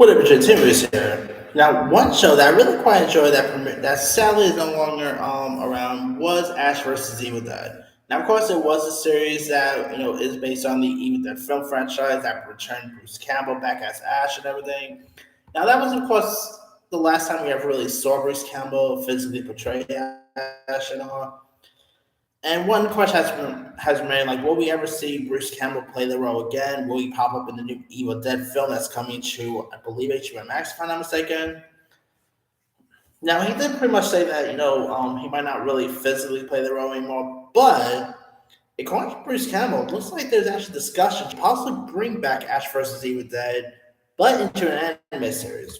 Whatever Tim is here. Now, one show that I really quite enjoyed that sadly is no longer around was Ash versus Evil Dead. Now, of course, it was a series that is based on the Evil Dead film franchise that returned Bruce Campbell back as Ash and everything. Now, that was of course the last time we ever really saw Bruce Campbell physically portray Ash and all. And one question has remained like, will we ever see Bruce Campbell play the role again? Will he pop up in the new Evil Dead film that's coming to, I believe, HBO Max, if I'm not mistaken? Now, he did pretty much say that, he might not really physically play the role anymore, but according to Bruce Campbell, it looks like there's actually discussion to possibly bring back Ash versus Evil Dead, but into an anime series.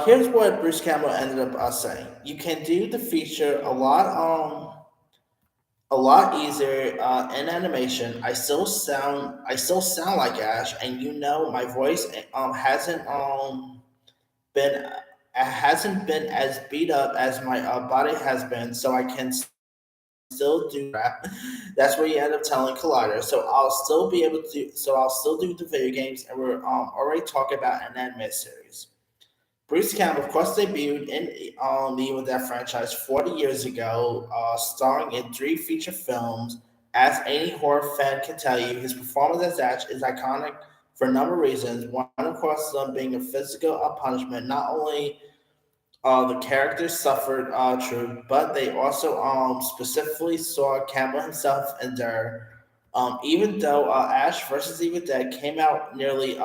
Here's what Bruce Campbell ended up saying: you can do the feature a lot easier in animation. I still sound like Ash, and my voice been hasn't been as beat up as my body has been, so I can still do rap. That's what you end up telling Collider. So I'll still be able to. So I'll still do the video games, and we're already talking about an anime series. Bruce Campbell, of course, debuted in the Evil Dead franchise 40 years ago, starring in three feature films. As any horror fan can tell you, his performance as Ash is iconic for a number of reasons. One, of course, them being a physical punishment. Not only the characters suffered true, but they also specifically saw Campbell himself endure. Even though Ash versus Evil Dead came out nearly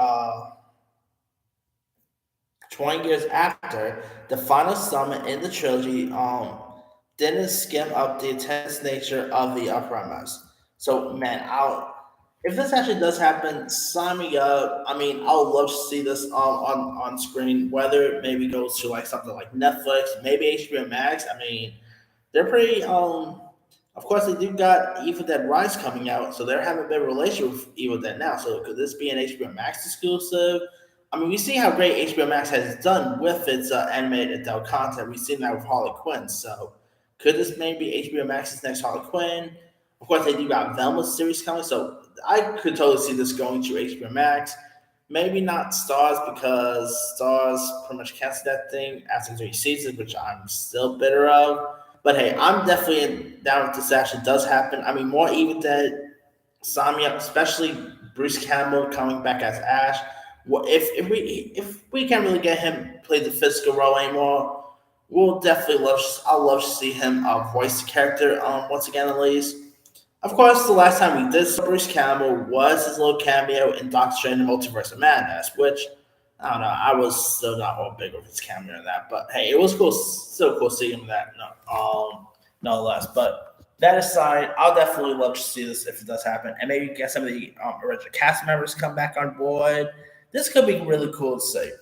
20 years after, the final summon in the trilogy didn't skim up the intense nature of the premise. So, man, if this actually does happen, sign me up. I mean, I would love to see this on screen, whether it maybe goes to like something like Netflix, maybe HBO Max. I mean, they're pretty, of course, they do got Evil Dead Rise coming out, so they're having a bit of a relationship with Evil Dead now. So, could this be an HBO Max exclusive? I mean, we see how great HBO Max has done with its animated adult content. We've seen that with Harley Quinn. So, could this maybe be HBO Max's next Harley Quinn? Of course, they do got Velma series coming, so I could totally see this going to HBO Max. Maybe not Stars because Stars pretty much canceled that thing after 3 seasons, which I'm still bitter of. But hey, I'm definitely down if this actually does happen. I mean, more Evil Dead, sign me up, especially Bruce Campbell coming back as Ash. Well, if we can't really get him play the physical role anymore, we'll definitely love. I'll love to see him voice the character once again at least. Of course, the last time we did see Bruce Campbell was his little cameo in Doctor Strange: The Multiverse of Madness, which I don't know. I was still not all big of his cameo in that, but hey, it was cool. Still cool seeing him in that. No, nonetheless. But that aside, I'll definitely love to see this if it does happen, and maybe get some of the original cast members come back on board. This could be really cool to see.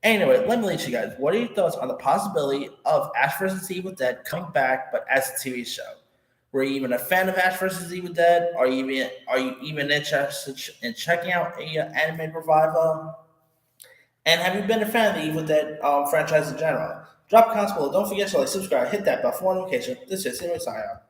Anyway, let me leave you guys. What are your thoughts on the possibility of Ash vs. Evil Dead coming back, but as a TV show? Were you even a fan of Ash vs. Evil Dead? Are you even interested in checking out a anime revival? And have you been a fan of the Evil Dead franchise in general? Drop comments below. Don't forget to like, subscribe, hit that bell for more notification. This is Simon signing out.